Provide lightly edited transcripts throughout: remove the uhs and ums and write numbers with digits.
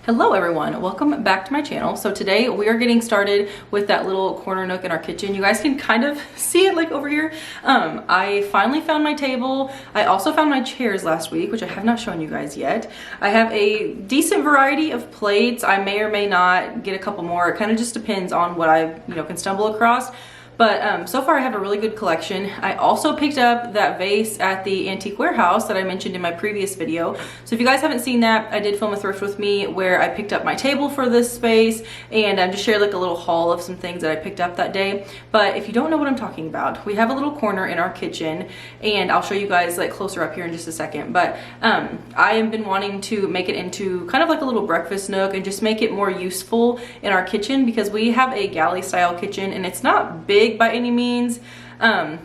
Hello everyone, welcome back to my channel. So today we are getting started with that little corner nook in our kitchen. You guys can kind of see it like over here. I finally found my table. I also found my chairs last week, which I have not shown you guys yet. I have a decent variety of plates. I may or may not get a couple more. It kind of just depends on what I can stumble across. But so far I have a really good collection. I also picked up that vase at the antique warehouse that I mentioned in my previous video. So if you guys haven't seen that, I did film a thrift with me where I picked up my table for this space and just shared like a little haul of some things that I picked up that day. But if you don't know what I'm talking about, we have a little corner in our kitchen and I'll show you guys like closer up here in just a second. But I have been wanting to make it into kind of like a little breakfast nook and just make it more useful in our kitchen because we have a galley style kitchen and it's not big by any means.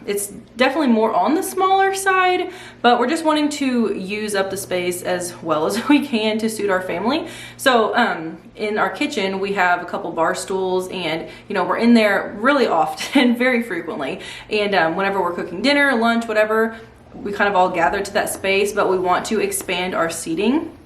It's definitely more on the smaller side, but we're just wanting to use up the space as well as we can to suit our family. So in our kitchen we have a couple bar stools and we're in there really often, very frequently, and whenever we're cooking dinner, lunch, whatever, we kind of all gather to that space, but we want to expand our seating,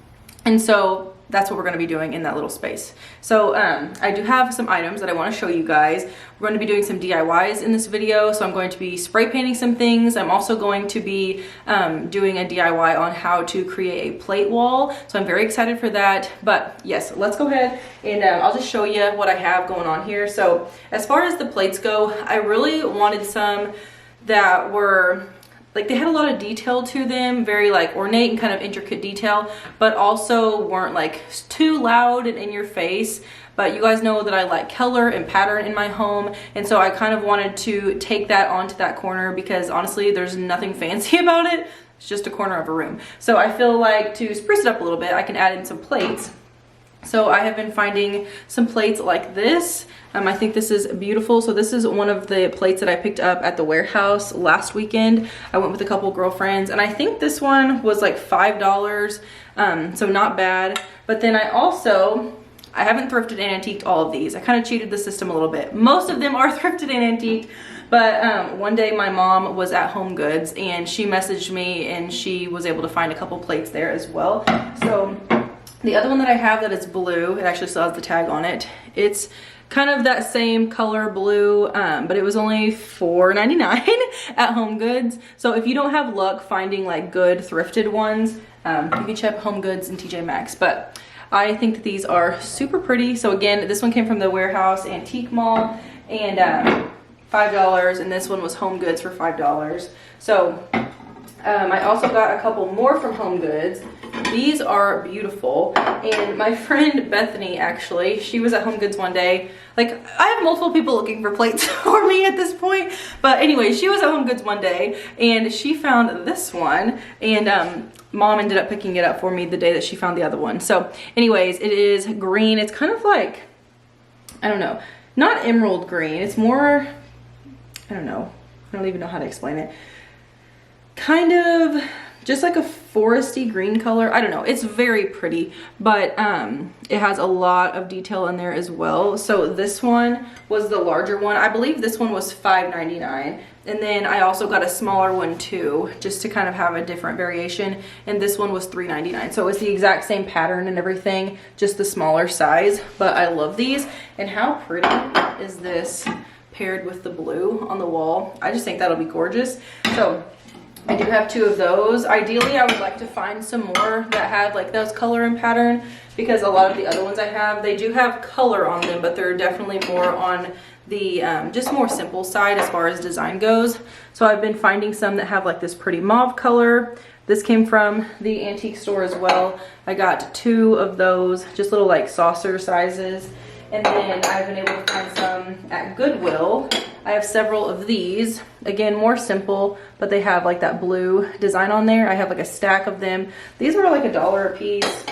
and so that's what we're going to be doing in that little space. So I do have some items that I want to show you guys. We're going to be doing some DIYs in this video. So I'm going to be spray painting some things. I'm also going to be doing a DIY on how to create a plate wall. So I'm very excited for that. But yes, let's go ahead and I'll just show you what I have going on here. So as far as the plates go, I really wanted some that were like, they had a lot of detail to them, very like ornate and kind of intricate detail, but also weren't like too loud and in your face. But you guys know that I like color and pattern in my home, and so I kind of wanted to take that onto that corner because honestly there's nothing fancy about it. It's just a corner of a room. So I feel like to spruce it up a little bit, I can add in some plates. So I have been finding some plates like this. I think this is beautiful. So this is one of the plates that I picked up at the warehouse last weekend. I went with a couple girlfriends and I think this one was like $5. So not bad. But then I haven't thrifted and antiqued all of these. I kind of cheated the system a little bit. Most of them are thrifted and antiqued. But one day my mom was at Home Goods and she messaged me and she was able to find a couple plates there as well. So the other one that I have that is blue, it actually still has the tag on it. It's kind of that same color blue, but it was only $4.99 at Home Goods. So if you don't have luck finding like good thrifted ones, you can check Home Goods and TJ Maxx. But I think that these are super pretty. So again, this one came from the Warehouse Antique Mall and $5, and this one was Home Goods for $5. So I also got a couple more from Home Goods. These are beautiful, and my friend Bethany, actually, she was at Home Goods one day. Like, I have multiple people looking for plates for me at this point, but anyway, she was at Home Goods one day and she found this one, and mom ended up picking it up for me the day that she found the other one. So anyways, it is green. It's kind of like, I don't know, not emerald green. It's more, I don't know, I don't even know how to explain it. Kind of just like a foresty green color. I don't know, it's very pretty, but it has a lot of detail in there as well. So this one was the larger one. I believe this one was $5.99, and then I also got a smaller one too, just to kind of have a different variation, and this one was $3.99. So it's the exact same pattern and everything, just the smaller size. But I love these, and how pretty is this paired with the blue on the wall? I just think that'll be gorgeous. So I do have two of those. Ideally, I would like to find some more that have like those color and pattern, because a lot of the other ones I have, they do have color on them, but they're definitely more on the just more simple side as far as design goes. So I've been finding some that have like this pretty mauve color. This came from the antique store as well. I got two of those, just little like saucer sizes. And then I've been able to find some at Goodwill. I have several of these. Again, more simple, but they have like that blue design on there. I have like a stack of them. These were like $1 a piece.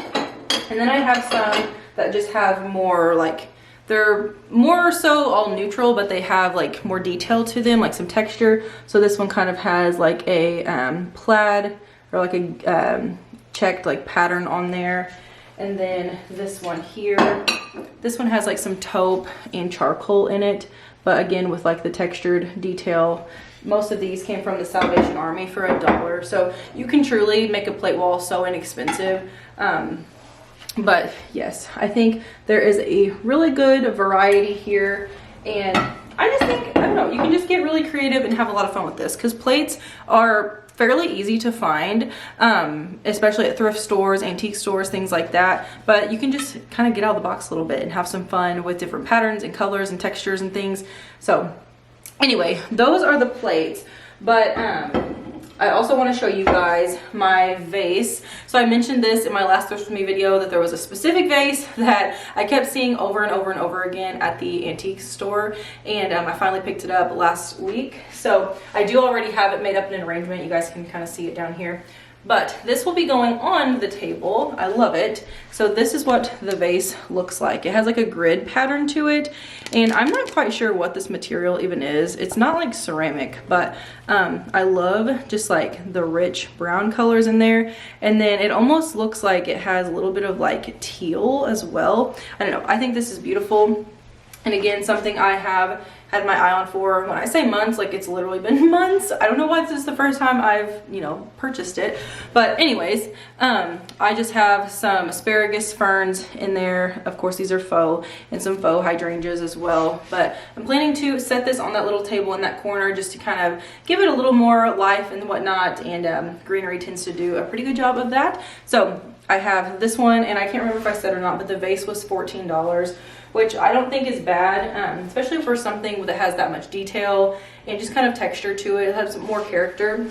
And then I have some that just have more like, they're more so all neutral, but they have like more detail to them, like some texture. So this one kind of has like a plaid or like a checked like pattern on there. And then this one here, this one has like some taupe and charcoal in it, but again with like the textured detail. Most of these came from the Salvation Army for $1, so you can truly make a plate wall so inexpensive. But yes, I think there is a really good variety here, and I just think, I don't know, you can just get really creative and have a lot of fun with this, because plates are fairly easy to find, especially at thrift stores, antique stores, things like that. But you can just kind of get out of the box a little bit and have some fun with different patterns and colors and textures and things. So anyway, those are the plates. But I also want to show you guys my vase. So I mentioned this in my last Thrift With Me video, that there was a specific vase that I kept seeing over and over and over again at the antique store, and I finally picked it up last week. So I do already have it made up in an arrangement. You guys can kind of see it down here. But this will be going on the table. I love it. So this is what the vase looks like. It has like a grid pattern to it, and I'm not quite sure what this material even is. It's not like ceramic, but I love just like the rich brown colors in there. And then it almost looks like it has a little bit of like teal as well. I don't know, I think this is beautiful. And again, something I have had my eye on for, when I say months, like it's literally been months. I don't know why this is the first time I've, you know, purchased it. But anyways, I just have some asparagus ferns in there. Of course, these are faux, and some faux hydrangeas as well. But I'm planning to set this on that little table in that corner just to kind of give it a little more life and whatnot. And greenery tends to do a pretty good job of that. So I have this one, and I can't remember if I said or not, but the vase was $14. Which I don't think is bad, especially for something that has that much detail and just kind of texture to it. It has more character.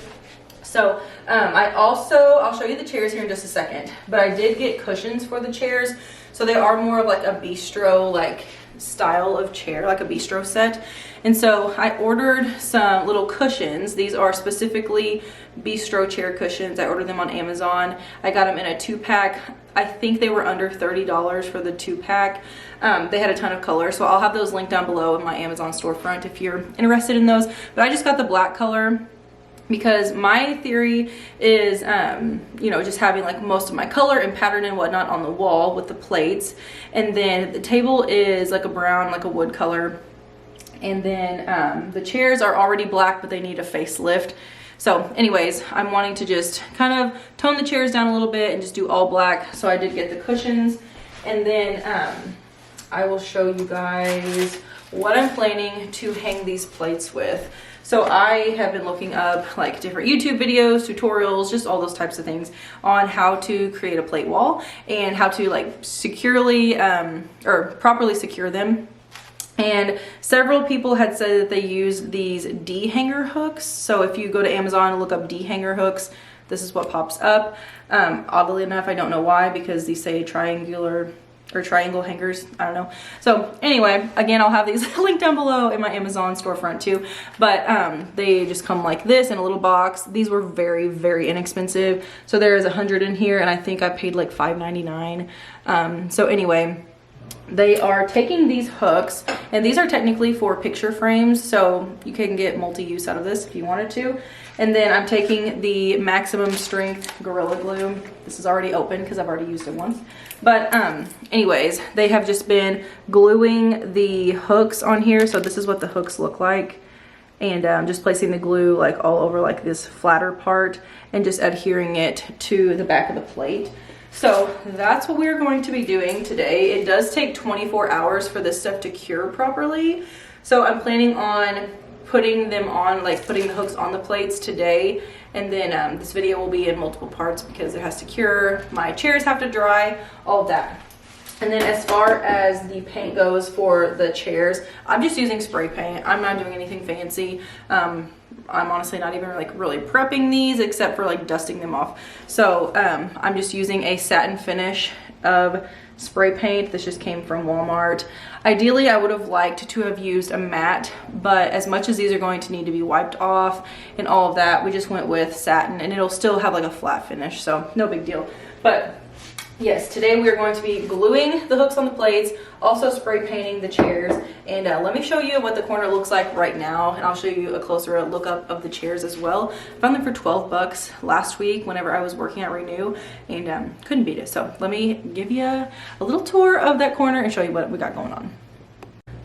So I'll show you the chairs here in just a second, but I did get cushions for the chairs. So they are more of like a bistro like style of chair, like a bistro set. And so I ordered some little cushions. These are specifically bistro chair cushions. I ordered them on Amazon. I got them in a 2-pack. I think they were under $30 for the 2-pack. They had a ton of color, so I'll have those linked down below in my Amazon storefront if you're interested in those. But I just got the black color because my theory is, you know, just having like most of my color and pattern and whatnot on the wall with the plates. And then the table is like a brown, like a wood color. And then the chairs are already black, but they need a facelift. So anyways, I'm wanting to just kind of tone the chairs down a little bit and just do all black. So I did get the cushions. And then I will show you guys what I'm planning to hang these plates with. So I have been looking up like different YouTube videos, tutorials, just all those types of things on how to create a plate wall and how to like securely or properly secure them. And several people had said that they use these D-hanger hooks. So if you go to Amazon and look up D-hanger hooks, this is what pops up. Oddly enough, I don't know why, because these say triangular or triangle hangers. I don't know. So anyway, again, I'll have these linked down below in my Amazon storefront too. But they just come like this in a little box. These were very, very inexpensive. So there is 100 in here, and I think I paid like $5.99. So anyway, they are taking these hooks, and these are technically for picture frames, so you can get multi-use out of this if you wanted to. And then I'm taking the maximum strength Gorilla Glue. This is already open because I've already used it once. But anyways, they have just been gluing the hooks on here. So this is what the hooks look like. And just placing the glue like all over like this flatter part and just adhering it to the back of the plate. So that's what we're going to be doing today. It does take 24 hours for this stuff to cure properly. So I'm planning on putting them on, like putting the hooks on the plates today. And then this video will be in multiple parts because it has to cure, my chairs have to dry, all of that. And then as far as the paint goes for the chairs, I'm just using spray paint. I'm not doing anything fancy. I'm honestly not even like really prepping these except for like dusting them off. So I'm just using a satin finish of spray paint. This just came from Walmart. Ideally, I would have liked to have used a matte, but as much as these are going to need to be wiped off and all of that, we just went with satin, and it'll still have like a flat finish, so no big deal. But yes, today we are going to be gluing the hooks on the plates, also spray painting the chairs, and let me show you what the corner looks like right now, and I'll show you a closer look up of the chairs as well. I found them for 12 bucks last week whenever I was working at Renew, and couldn't beat it. So let me give you a little tour of that corner and show you what we got going on.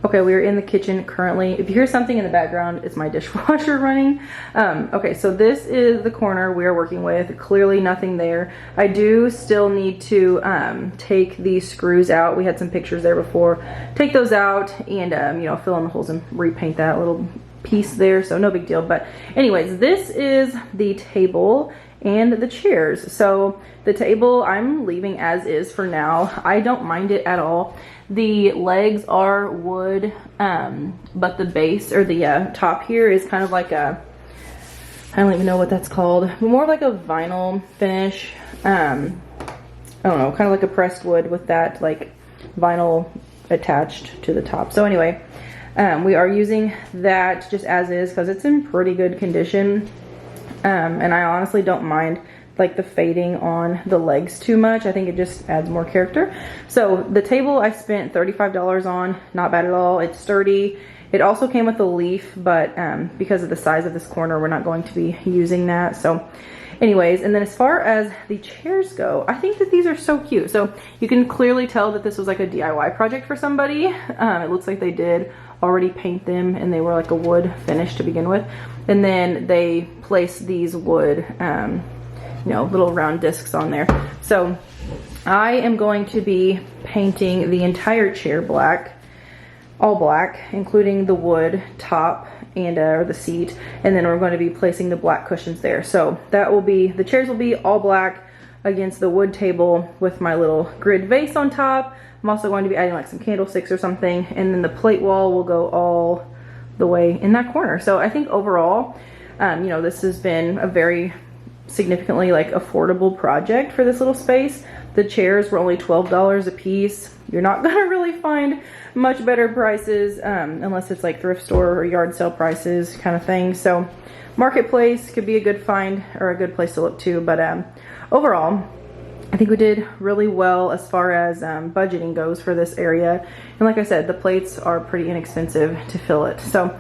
Okay, we are in the kitchen currently. If you hear something in the background, it's my dishwasher running. Okay, so this is the corner we are working with. Clearly nothing there. I do still need to take these screws out. We had some pictures there before. Take those out and, you know, fill in the holes and repaint that little piece there, so no big deal. But anyways, this is the table and the chairs. So the table I'm leaving as is for now. I don't mind it at all. The legs are wood, but the base or the top here is kind of like a, I don't even know what that's called, more like a vinyl finish. I don't know, kind of like a pressed wood with that like vinyl attached to the top. So anyway, we are using that just as is because it's in pretty good condition. And I honestly don't mind like the fading on the legs too much. I think it just adds more character. So the table I spent $35 on, not bad at all. It's sturdy. It also came with a leaf, but because of the size of this corner, we're not going to be using that. So anyways, and then as far as the chairs go, I think that these are so cute. So you can clearly tell that this was like a DIY project for somebody. It looks like they did already paint them and they were like a wood finish to begin with. And then they placed these wood, you know, little round discs on there. So I am going to be painting the entire chair black, all black, including the wood top and or the seat, and then we're going to be placing the black cushions there. So that will be, the chairs will be all black against the wood table with my little grid vase on top. I'm also going to be adding like some candlesticks or something, and then the plate wall will go all the way in that corner. So I think overall, you know, this has been a very significantly like affordable project for this little space. The chairs were only $12 a piece. You're not gonna really find much better prices unless it's like thrift store or yard sale prices kind of thing. So marketplace could be a good find or a good place to look too. But overall, I think we did really well as far as budgeting goes for this area. And like I said, the plates are pretty inexpensive to fill it. So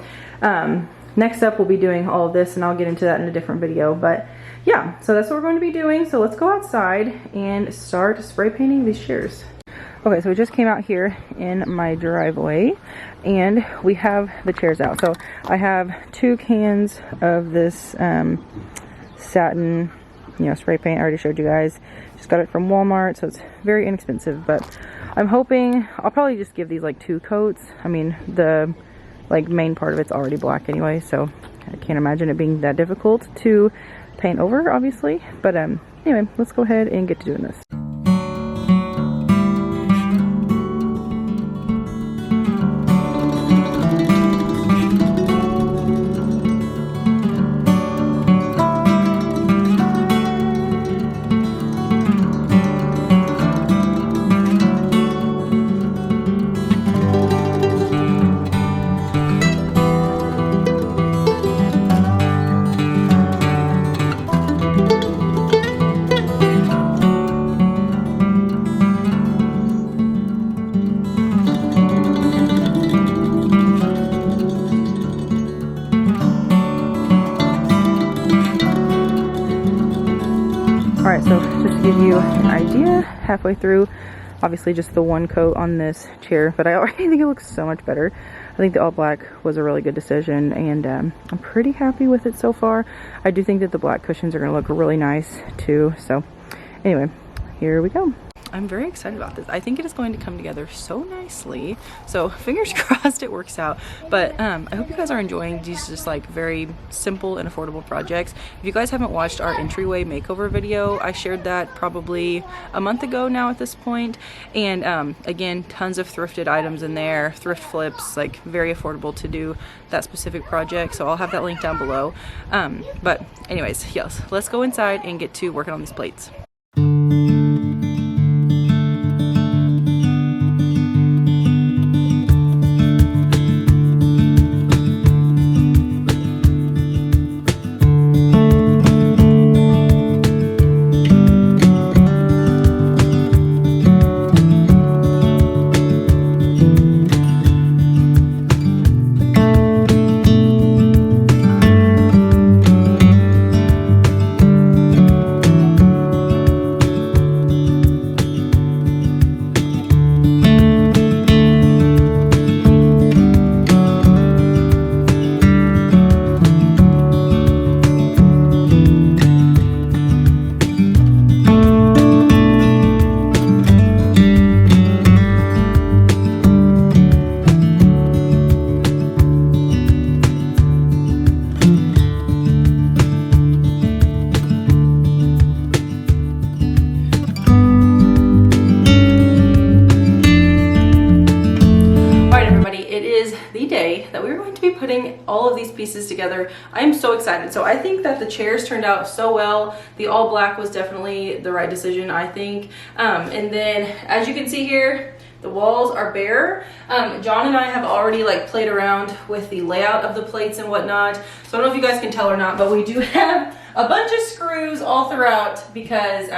next up we'll be doing all of this, and I'll get into that in a different video. But yeah, so that's what we're going to be doing. So let's go outside and start spray painting these chairs. Okay, so we just came out here in my driveway and we have the chairs out. So I have 2 cans of this satin, you know, spray paint. I already showed you guys. Just got it from Walmart, so it's very inexpensive. But I'm hoping I'll probably just give these like 2 coats. I mean, the like main part of it's already black anyway, so I can't imagine it being that difficult to paint over, obviously. But anyway, let's go ahead and get to doing this. Alright, so just to give you an idea, halfway through, obviously just the 1 coat on this chair, but I already think it looks so much better. I think the all black was a really good decision, and I'm pretty happy with it so far. I do think that the black cushions are going to look really nice too. So anyway, here we go. I'm very excited about this. I think it is going to come together so nicely. So fingers crossed it works out. But I hope you guys are enjoying these just like very simple and affordable projects. If you guys haven't watched our entryway makeover video, I shared that probably a month ago now at this point. And again, tons of thrifted items in there, thrift flips, like very affordable to do that specific project. So I'll have that link down below. But anyways, yes, let's go inside and get to working on these plates. putting all of these pieces together. I am so excited. So I think that the chairs turned out so well. The all black was definitely the right decision, I think. And then as you can see here, the walls are bare. John and I have already like played around with the layout of the plates and whatnot. So I don't know if you guys can tell or not, but we do have a bunch of screws all throughout because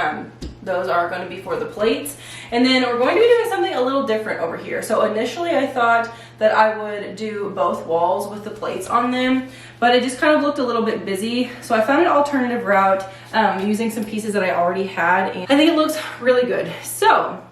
those are going to be for the plates. And then we're going to be doing something a little different over here. So initially I thought that I would do both walls with the plates on them, but it just kind of looked a little bit busy. So I found an alternative route using some pieces that I already had, and I think it looks really good. So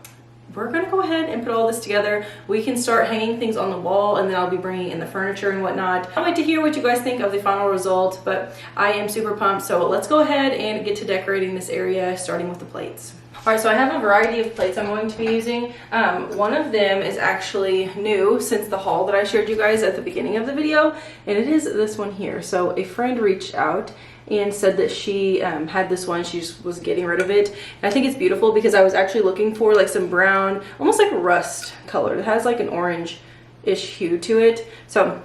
we're gonna go ahead and put all this together. We can start hanging things on the wall, and then I'll be bringing in the furniture and whatnot. I'd like to hear what you guys think of the final result, but I am super pumped. So let's go ahead and get to decorating this area, starting with the plates. All right, so I have a variety of plates I'm going to be using. One of them is actually new since the haul that I shared you guys at the beginning of the video, and it is this one here. So a friend reached out and said that she had this one, she just was getting rid of it. And I think it's beautiful because I was actually looking for like some brown, almost like rust color. It has like an orange-ish hue to it. So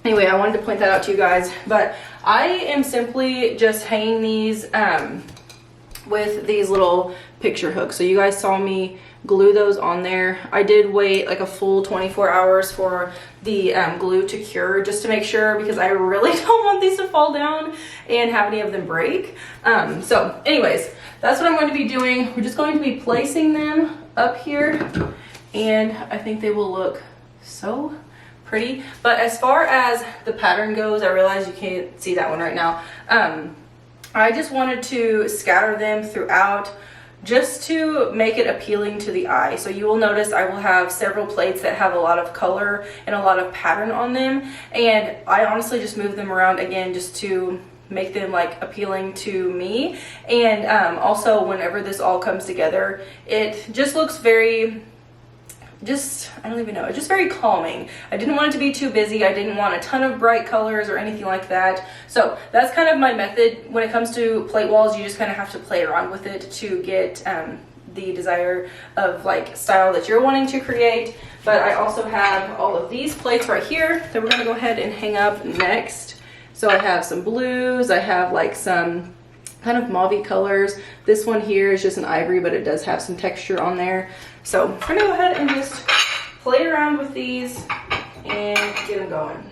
anyway, I wanted to point that out to you guys. But I am simply just hanging these with these little picture hooks. So you guys saw me glue those on there. I did wait like a full 24 hours for the glue to cure just to make sure, because I really don't want these to fall down and have any of them break. So anyways, that's what I'm going to be doing. We're just going to be placing them up here, and I think they will look so pretty. But as far as the pattern goes, I realize you can't see that one right now. I just wanted to scatter them throughout just to make it appealing to the eye. So you will notice I will have several plates that have a lot of color and a lot of pattern on them, and I honestly just move them around again just to make them like appealing to me. And also whenever this all comes together, it just looks very, I don't even know, it's just very calming. I didn't want it to be too busy. I didn't want a ton of bright colors or anything like that. So that's kind of my method when it comes to plate walls. You just kind of have to play around with it to get the desire of like style that you're wanting to create. But I also have all of these plates right here that we're gonna go ahead and hang up next. So I have some blues, I have like some kind of mauve colors. This one here is just an ivory, but it does have some texture on there. So we're gonna go ahead and just play around with these and get them going.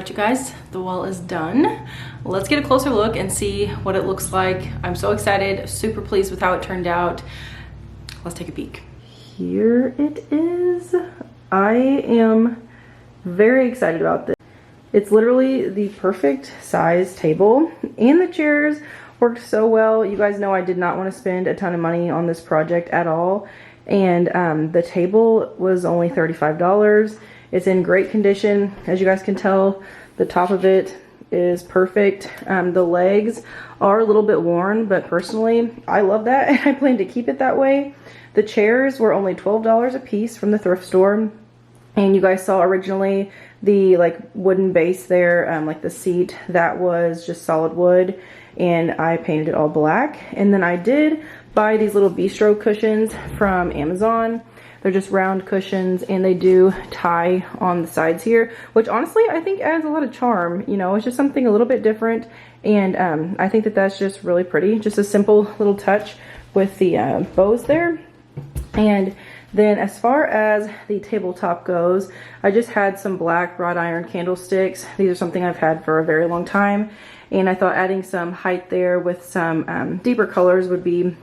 right, you guys, the wall is done. Let's get a closer look and see what it looks like. I'm so excited, super pleased with how it turned out. Let's take a peek. Here it is. I am very excited about this. It's literally the perfect size table, and the chairs worked so well. You guys know I did not want to spend a ton of money on this project at all, and the table was only $35. It's in great condition. As you guys can tell, the top of it is perfect. The legs are a little bit worn, but personally, I love that, and I plan to keep it that way. The chairs were only $12 a piece from the thrift store, and you guys saw originally the like wooden base there, like the seat, that was just solid wood, and I painted it all black. And then I did buy these little bistro cushions from Amazon. They're just round cushions, and they do tie on the sides here, which honestly I think adds a lot of charm. You know, it's just something a little bit different, and I think that that's just really pretty. Just a simple little touch with the bows there. And then as far as the tabletop goes, I just had some black wrought iron candlesticks. These are something I've had for a very long time, and I thought adding some height there with some deeper colors would be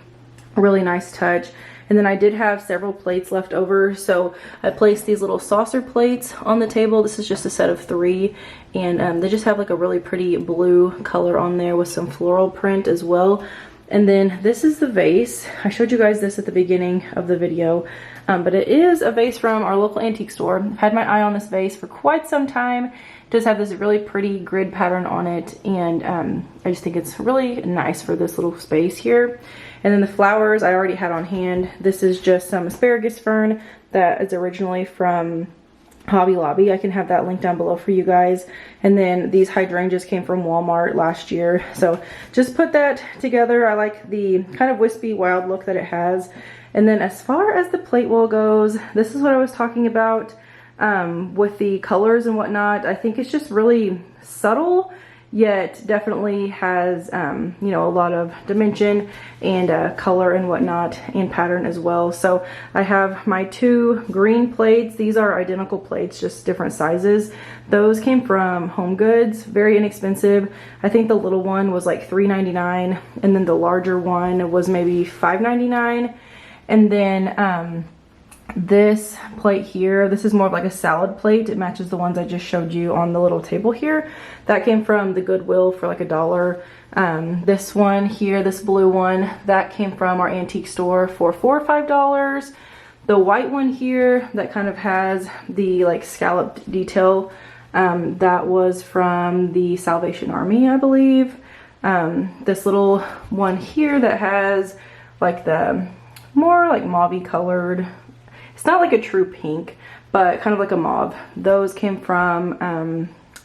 a really nice touch. And then I did have several plates left over, so I placed these little saucer plates on the table. This is just a set of 3, and they just have like a really pretty blue color on there with some floral print as well. And then this is the vase. I showed you guys this at the beginning of the video, but it is a vase from our local antique store. I've had my eye on this vase for quite some time. It does have this really pretty grid pattern on it, and I just think it's really nice for this little space here. And then the flowers I already had on hand. This is just some asparagus fern that is originally from Hobby Lobby. I can have that link down below for you guys. And then these hydrangeas came from Walmart last year. So just put that together. I like the kind of wispy wild look that it has. And then as far as the plate wall goes, this is what I was talking about with the colors and whatnot. I think it's just really subtle, yet definitely has you know, a lot of dimension and color and whatnot, and pattern as well. So I have my 2 green plates. These are identical plates, just different sizes. Those came from Home Goods, very inexpensive. I think the little one was like $3.99, and then the larger one was maybe $5.99. And then this plate here, this is more of like a salad plate. It matches the ones I just showed you on the little table here. That came from the Goodwill for like $1. This one here, this blue one, that came from our antique store for $4 or $5. The white one here that kind of has the like scalloped detail, that was from the Salvation Army, I believe. This little one here that has like the more like mauve-y colored, it's not like a true pink, but kind of like a mauve. Those came from,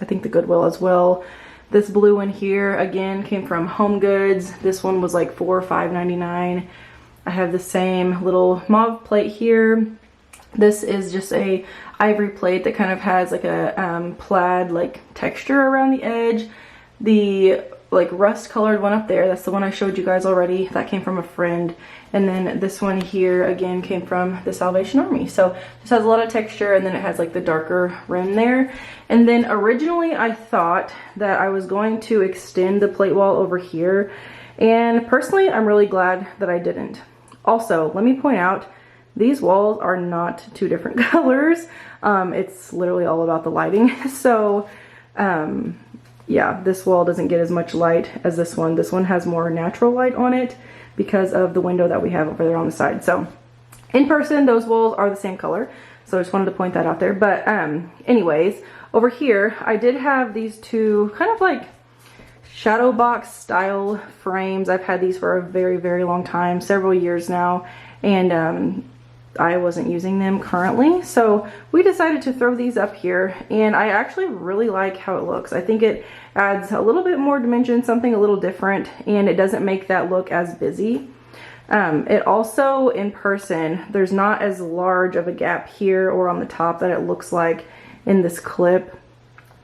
I think the Goodwill as well. This blue one here, again, came from Home Goods. This one was like $4 or $5.99. I have the same little mauve plate here. This is just a ivory plate that kind of has like a plaid like texture around the edge. The like rust colored one up there, that's the one I showed you guys already. That came from a friend. And then this one here again came from the Salvation Army. So this has a lot of texture, and then it has like the darker rim there. And then originally I thought that I was going to extend the plate wall over here, and personally I'm really glad that I didn't. Also, let me point out, these walls are not 2 different colors. It's literally all about the lighting. So yeah, this wall doesn't get as much light as this one. This one has more natural light on it because of the window that we have over there on the side. So in person, those walls are the same color. So I just wanted to point that out there. But anyways, over here, I did have these 2 kind of like shadow box style frames. I've had these for a very, very long time, several years now. And I wasn't using them currently, so we decided to throw these up here, and I actually really like how it looks. I think it adds a little bit more dimension, something a little different, and it doesn't make that look as busy. It also, in person, there's not as large of a gap here or on the top that it looks like in this clip.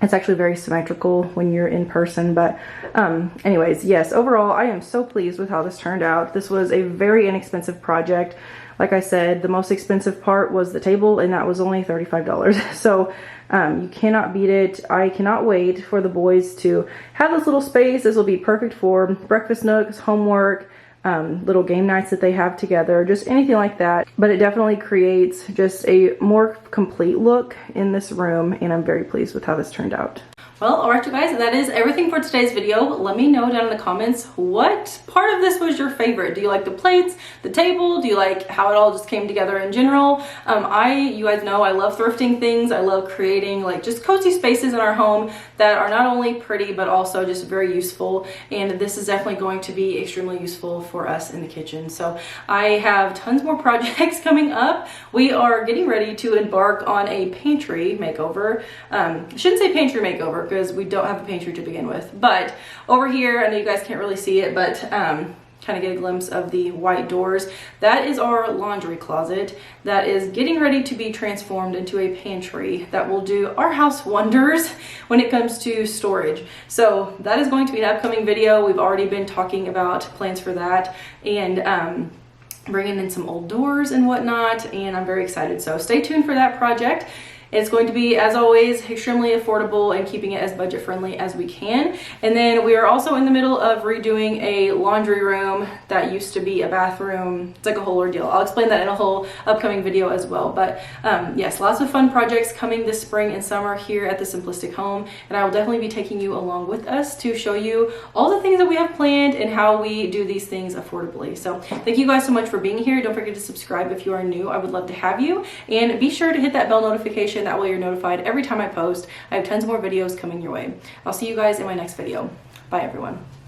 It's actually very symmetrical when you're in person. But anyways, yes, overall I am so pleased with how this turned out. This was a very inexpensive project. like I said, the most expensive part was the table, and that was only $35. So you cannot beat it. I cannot wait for the boys to have this little space. This will be perfect for breakfast nooks, homework, little game nights that they have together, just anything like that. But it definitely creates just a more complete look in this room, and I'm very pleased with how this turned out. Well, all right, you guys, that is everything for today's video. Let me know down in the comments what part of this was your favorite. Do you like the plates, the table? Do you like how it all just came together in general? You guys know I love thrifting things. I love creating like just cozy spaces in our home that are not only pretty, but also just very useful. And this is definitely going to be extremely useful for us in the kitchen. So I have tons more projects coming up. We are getting ready to embark on a pantry makeover. I shouldn't say pantry makeover, because we don't have a pantry to begin with. But over here, I know you guys can't really see it, but kind of get a glimpse of the white doors. That is our laundry closet that is getting ready to be transformed into a pantry that will do our house wonders when it comes to storage. So that is going to be an upcoming video. We've already been talking about plans for that, and bringing in some old doors and whatnot, and I'm very excited. So stay tuned for that project. It's going to be, as always, extremely affordable and keeping it as budget friendly as we can. And then we are also in the middle of redoing a laundry room that used to be a bathroom. It's like a whole ordeal. I'll explain that in a whole upcoming video as well. But yes, lots of fun projects coming this spring and summer here at the Simplistic Home. And I will definitely be taking you along with us to show you all the things that we have planned and how we do these things affordably. So thank you guys so much for being here. Don't forget to subscribe if you are new. I would love to have you. And be sure to hit that bell notification. That way you're notified every time I post. I have tons more videos coming your way. I'll see you guys in my next video. Bye everyone.